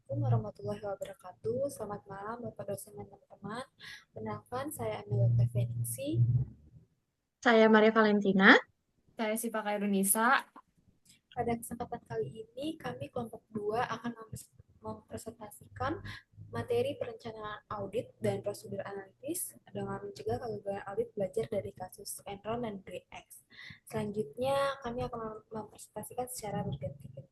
Assalamualaikum warahmatullahi wabarakatuh. Selamat malam Bapak dosen dan teman-teman. Perkenalkan, saya Amelia Feningsi. Saya Maria Valentina. Saya Siva Kairunisa. Pada kesempatan kali ini, kami kelompok 2 akan mempresentasikan materi perencanaan audit dan prosedur analitis dengan mencegah kegagalan audit belajar dari kasus Enron dan BX. Selanjutnya, kami akan mempresentasikan secara berganti-ganti.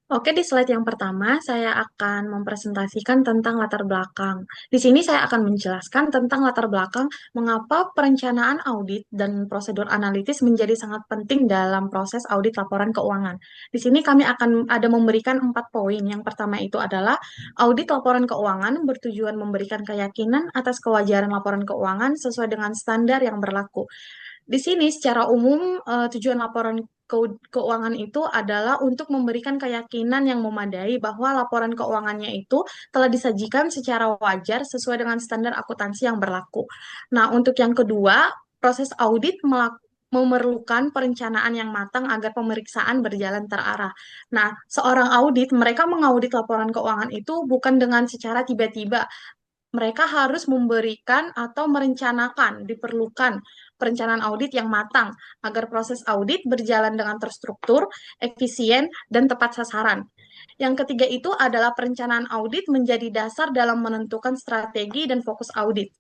Oke, di slide yang pertama saya akan mempresentasikan tentang latar belakang. Di sini saya akan menjelaskan tentang latar belakang mengapa perencanaan audit dan prosedur analitis menjadi sangat penting dalam proses audit laporan keuangan. Di sini kami akan ada memberikan 4 poin. Yang pertama itu adalah audit laporan keuangan bertujuan memberikan keyakinan atas kewajaran laporan keuangan sesuai dengan standar yang berlaku. Di sini secara umum tujuan laporan keuangan itu adalah untuk memberikan keyakinan yang memadai bahwa laporan keuangannya itu telah disajikan secara wajar sesuai dengan standar akuntansi yang berlaku. Nah, untuk yang kedua, proses audit memerlukan perencanaan yang matang agar pemeriksaan berjalan terarah. Nah, seorang audit, mereka mengaudit laporan keuangan itu bukan dengan secara tiba-tiba, mereka harus memberikan atau merencanakan, diperlukan perencanaan audit yang matang agar proses audit berjalan dengan terstruktur, efisien, dan tepat sasaran. Yang ketiga itu adalah perencanaan audit menjadi dasar dalam menentukan strategi dan fokus audit.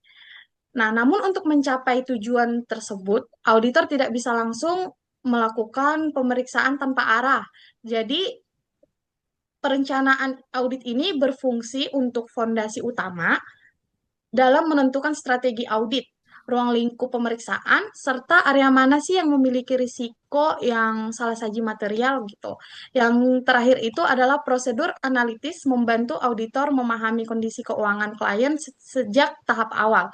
Nah, namun untuk mencapai tujuan tersebut, auditor tidak bisa langsung melakukan pemeriksaan tanpa arah. Jadi, perencanaan audit ini berfungsi untuk fondasi utama dalam menentukan strategi audit, ruang lingkup pemeriksaan, serta area mana sih yang memiliki risiko yang salah saji material gitu. Yang terakhir itu adalah prosedur analitis membantu auditor memahami kondisi keuangan klien sejak tahap awal.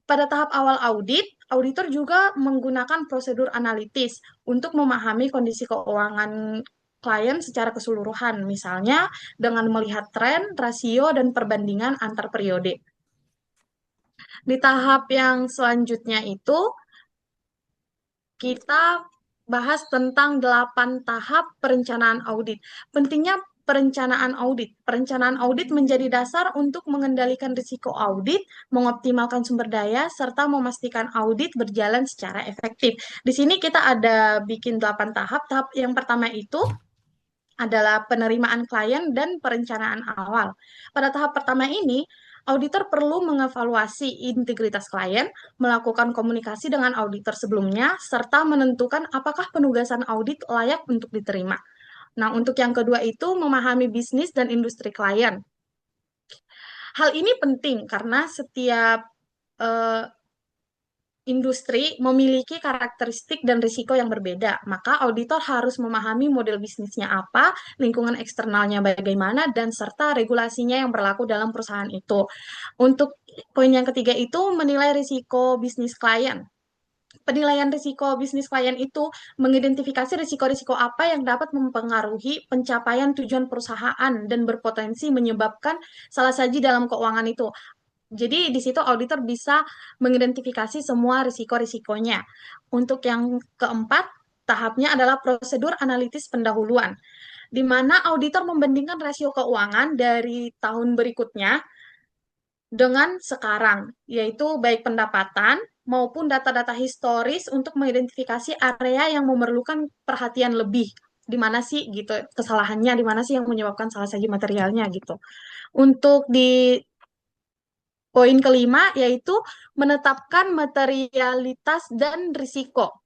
Pada tahap awal audit, auditor juga menggunakan prosedur analitis untuk memahami kondisi keuangan klien secara keseluruhan, misalnya dengan melihat tren, rasio, dan perbandingan antar periode. Di tahap yang selanjutnya itu, kita bahas tentang 8 tahap perencanaan audit. Pentingnya perencanaan audit. Perencanaan audit menjadi dasar untuk mengendalikan risiko audit, mengoptimalkan sumber daya, serta memastikan audit berjalan secara efektif. Di sini kita ada bikin 8 tahap. Tahap yang pertama itu adalah penerimaan klien dan perencanaan awal. Pada tahap pertama ini, auditor perlu mengevaluasi integritas klien, melakukan komunikasi dengan auditor sebelumnya, serta menentukan apakah penugasan audit layak untuk diterima. Nah, untuk yang kedua itu memahami bisnis dan industri klien. Hal ini penting karena setiap eh, industri memiliki karakteristik dan risiko yang berbeda, maka auditor harus memahami model bisnisnya apa, lingkungan eksternalnya bagaimana, dan serta regulasinya yang berlaku dalam perusahaan itu. Untuk poin yang ketiga itu menilai risiko bisnis klien. Penilaian risiko bisnis klien itu mengidentifikasi risiko-risiko apa yang dapat mempengaruhi pencapaian tujuan perusahaan dan berpotensi menyebabkan salah saji dalam keuangan itu. Jadi di situ auditor bisa mengidentifikasi semua risiko-risikonya. Untuk yang keempat, tahapnya adalah prosedur analitis pendahuluan, di mana auditor membandingkan rasio keuangan dari tahun berikutnya dengan sekarang, yaitu baik pendapatan maupun data-data historis untuk mengidentifikasi area yang memerlukan perhatian lebih. Di mana sih gitu kesalahannya, di mana sih yang menyebabkan salah sagi materialnya gitu. Untuk di poin kelima yaitu menetapkan materialitas dan risiko.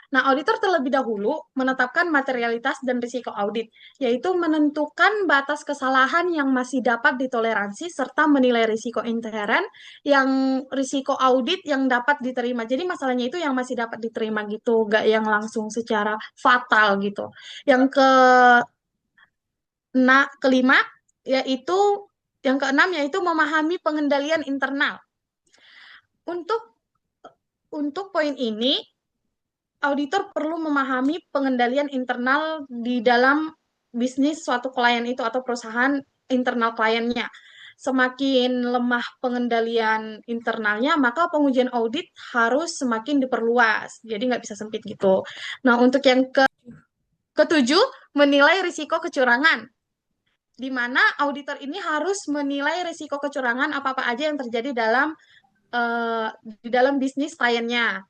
Nah, auditor terlebih dahulu menetapkan materialitas dan risiko audit, yaitu menentukan batas kesalahan yang masih dapat ditoleransi serta menilai risiko intern yang risiko audit yang dapat diterima. Jadi masalahnya itu yang masih dapat diterima gitu, nggak yang langsung secara fatal gitu. Yang kelima yaitu yang keenam yaitu memahami pengendalian internal. Untuk poin ini, auditor perlu memahami pengendalian internal di dalam bisnis suatu klien itu atau perusahaan internal kliennya. Semakin lemah pengendalian internalnya, maka pengujian audit harus semakin diperluas. Jadi nggak bisa sempit gitu. Nah, untuk yang ketujuh, menilai risiko kecurangan. di mana auditor ini harus menilai risiko kecurangan apa-apa aja yang terjadi eh, di dalam bisnis kliennya,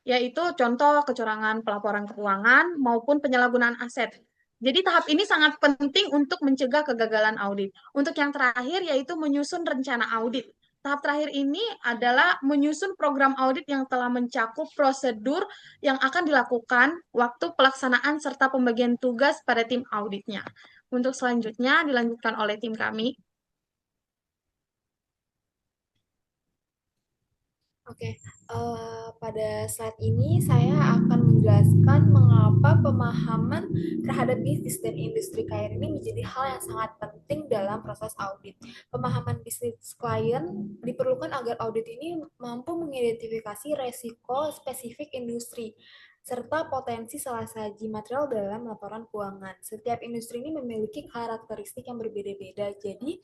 yaitu contoh kecurangan pelaporan keuangan maupun penyalahgunaan aset. Jadi tahap ini sangat penting untuk mencegah kegagalan audit. Untuk yang terakhir yaitu menyusun rencana audit. Tahap terakhir ini adalah menyusun program audit yang telah mencakup prosedur yang akan dilakukan, waktu pelaksanaan, serta pembagian tugas pada tim auditnya. Untuk selanjutnya dilanjutkan oleh tim kami. Oke, pada slide ini saya akan menjelaskan mengapa pemahaman terhadap bisnis dan industri klien ini menjadi hal yang sangat penting dalam proses audit. Pemahaman bisnis klien diperlukan agar audit ini mampu mengidentifikasi resiko spesifik industri serta potensi salah saji material dalam laporan keuangan. Setiap industri ini memiliki karakteristik yang berbeda-beda, jadi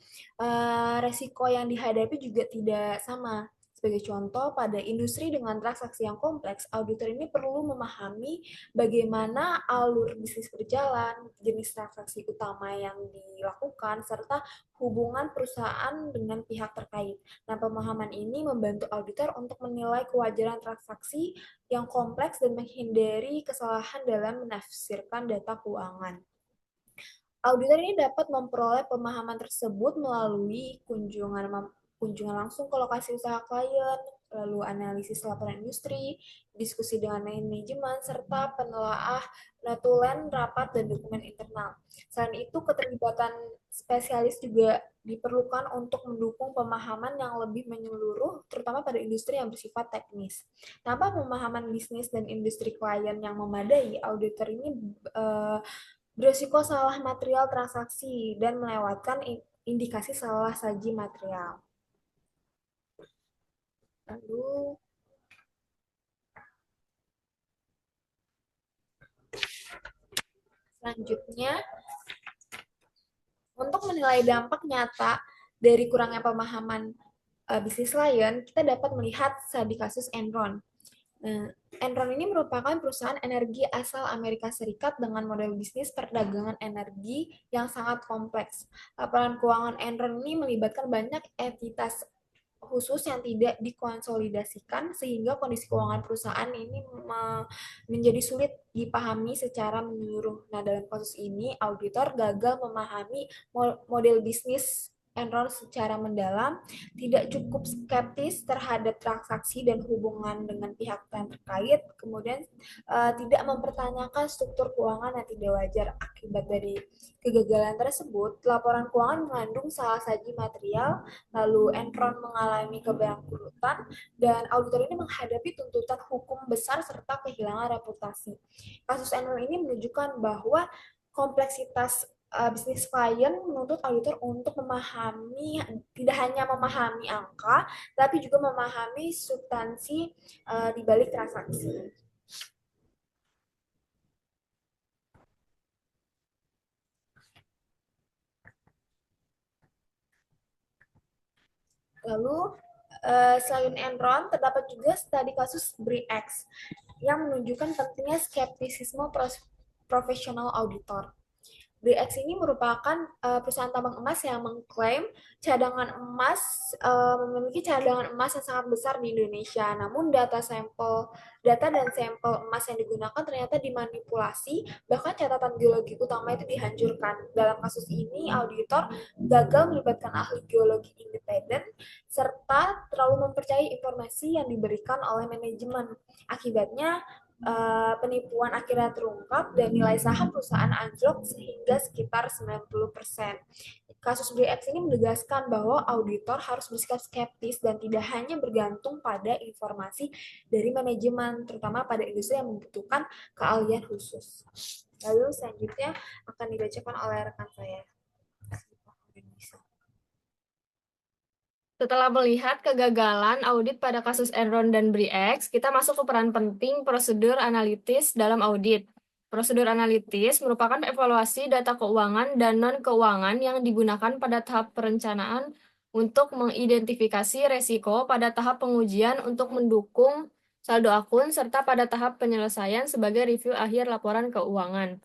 resiko yang dihadapi juga tidak sama. Sebagai contoh, pada industri dengan transaksi yang kompleks, auditor ini perlu memahami bagaimana alur bisnis berjalan, jenis transaksi utama yang dilakukan, serta hubungan perusahaan dengan pihak terkait. Nah, pemahaman ini membantu auditor untuk menilai kewajaran transaksi yang kompleks dan menghindari kesalahan dalam menafsirkan data keuangan. Auditor ini dapat memperoleh pemahaman tersebut melalui kunjungan langsung ke lokasi usaha klien, lalu analisis laporan industri, diskusi dengan manajemen, serta penelaah notulen, rapat, dan dokumen internal. Selain itu, keterlibatan spesialis juga diperlukan untuk mendukung pemahaman yang lebih menyeluruh, terutama pada industri yang bersifat teknis. Tanpa pemahaman bisnis dan industri klien yang memadai, auditor ini berisiko salah material transaksi dan melewatkan indikasi salah saji material. Lalu selanjutnya, untuk menilai dampak nyata dari kurangnya pemahaman bisnis klien, kita dapat melihat studi kasus Enron. Nah, Enron ini merupakan perusahaan energi asal Amerika Serikat dengan model bisnis perdagangan energi yang sangat kompleks. Laporan keuangan Enron ini melibatkan banyak entitas khusus yang tidak dikonsolidasikan sehingga kondisi keuangan perusahaan ini menjadi sulit dipahami secara menyeluruh. Nah, dalam kasus ini auditor gagal memahami model bisnis Enron secara mendalam, tidak cukup skeptis terhadap transaksi dan hubungan dengan pihak yang terkait, kemudian tidak mempertanyakan struktur keuangan yang tidak wajar. Akibat dari kegagalan tersebut, laporan keuangan mengandung salah saji material, lalu Enron mengalami kebangkrutan, dan auditor ini menghadapi tuntutan hukum besar serta kehilangan reputasi. Kasus Enron ini menunjukkan bahwa kompleksitas bisnis klien menuntut auditor untuk memahami, tidak hanya memahami angka, tapi juga memahami substansi di balik transaksi. Lalu selain Enron, terdapat juga studi kasus BRIX yang menunjukkan pentingnya skeptisisme profesional auditor. BX ini merupakan perusahaan tambang emas yang mengklaim cadangan emas memiliki cadangan emas yang sangat besar di Indonesia. Namun data dan sampel emas yang digunakan ternyata dimanipulasi, bahkan catatan geologi utama itu dihancurkan. Dalam kasus ini, auditor gagal melibatkan ahli geologi independen serta terlalu mempercayai informasi yang diberikan oleh manajemen. Akibatnya, penipuan akhirnya terungkap dan nilai saham perusahaan anjlok sehingga sekitar 90%. Kasus BX ini menegaskan bahwa auditor harus bersikap skeptis dan tidak hanya bergantung pada informasi dari manajemen, terutama pada industri yang membutuhkan keahlian khusus. Lalu selanjutnya akan dibacakan oleh rekan saya. Setelah melihat kegagalan audit pada kasus Enron dan BRIX, kita masuk ke peran penting prosedur analitis dalam audit. Prosedur analitis merupakan evaluasi data keuangan dan non-keuangan yang digunakan pada tahap perencanaan untuk mengidentifikasi resiko pada tahap pengujian untuk mendukung saldo akun, serta pada tahap penyelesaian sebagai review akhir laporan keuangan.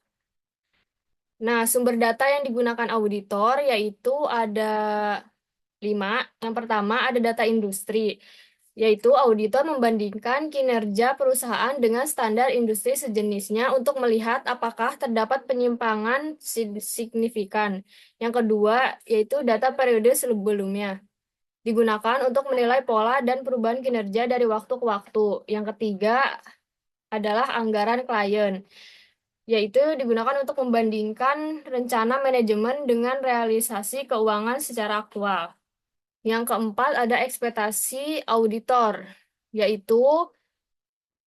Nah, sumber data yang digunakan auditor yaitu ada 5. Yang pertama ada data industri, yaitu auditor membandingkan kinerja perusahaan dengan standar industri sejenisnya untuk melihat apakah terdapat penyimpangan signifikan. Yang kedua yaitu data periode sebelumnya, digunakan untuk menilai pola dan perubahan kinerja dari waktu ke waktu. Yang ketiga adalah anggaran klien, yaitu digunakan untuk membandingkan rencana manajemen dengan realisasi keuangan secara aktual. Yang keempat ada ekspektasi auditor, yaitu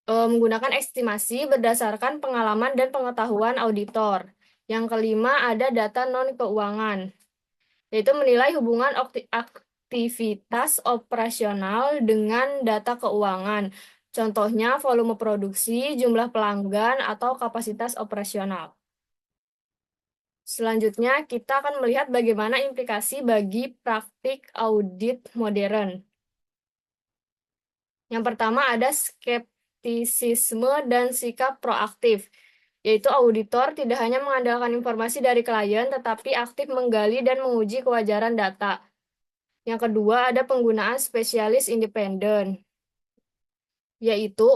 menggunakan estimasi berdasarkan pengalaman dan pengetahuan auditor. Yang kelima ada data non-keuangan, yaitu menilai hubungan aktivitas operasional dengan data keuangan. Contohnya volume produksi, jumlah pelanggan, atau kapasitas operasional. Selanjutnya, kita akan melihat bagaimana implikasi bagi praktik audit modern. Yang pertama ada skeptisisme dan sikap proaktif, yaitu auditor tidak hanya mengandalkan informasi dari klien, tetapi aktif menggali dan menguji kewajaran data. Yang kedua ada penggunaan spesialis independen, yaitu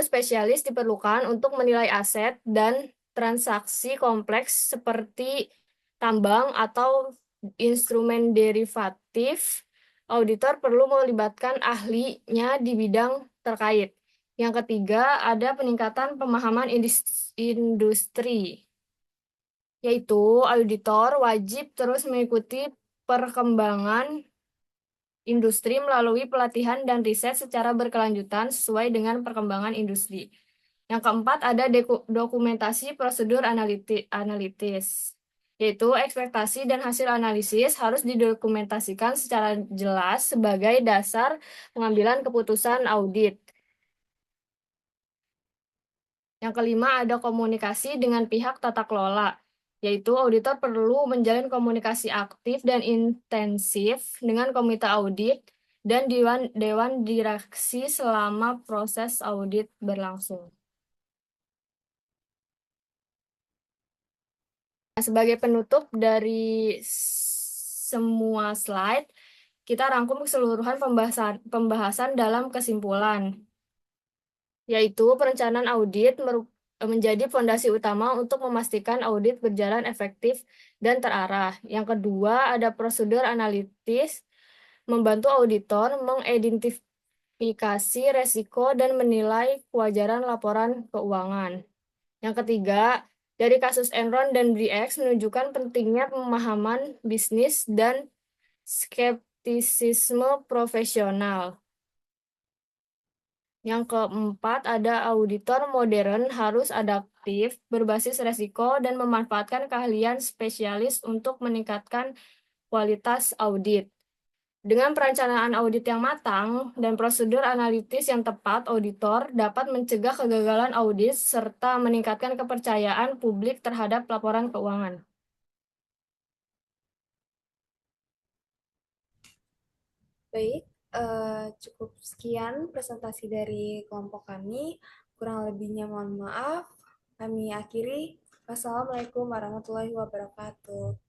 spesialis diperlukan untuk menilai aset dan transaksi kompleks seperti tambang atau instrumen derivatif. Auditor perlu melibatkan ahlinya di bidang terkait. Yang ketiga ada peningkatan pemahaman industri, yaitu auditor wajib terus mengikuti perkembangan industri melalui pelatihan dan riset secara berkelanjutan sesuai dengan perkembangan industri. Yang keempat ada dokumentasi prosedur analitis, yaitu ekspektasi dan hasil analisis harus didokumentasikan secara jelas sebagai dasar pengambilan keputusan audit. Yang kelima ada komunikasi dengan pihak tata kelola, yaitu auditor perlu menjalin komunikasi aktif dan intensif dengan komite audit dan dewan direksi selama proses audit berlangsung. Nah, sebagai penutup dari semua slide, kita rangkum keseluruhan pembahasan dalam kesimpulan, yaitu perencanaan audit menjadi fondasi utama untuk memastikan audit berjalan efektif dan terarah. Yang kedua, ada prosedur analitis membantu auditor mengidentifikasi resiko dan menilai kewajaran laporan keuangan. Yang ketiga, dari kasus Enron dan BRIEX menunjukkan pentingnya pemahaman bisnis dan skeptisisme profesional. Yang keempat, ada auditor modern harus adaptif, berbasis resiko, dan memanfaatkan keahlian spesialis untuk meningkatkan kualitas audit. Dengan perencanaan audit yang matang dan prosedur analitis yang tepat, auditor dapat mencegah kegagalan audit serta meningkatkan kepercayaan publik terhadap laporan keuangan. Baik, cukup sekian presentasi dari kelompok kami. Kurang lebihnya mohon maaf. Kami akhiri. Wassalamualaikum warahmatullahi wabarakatuh.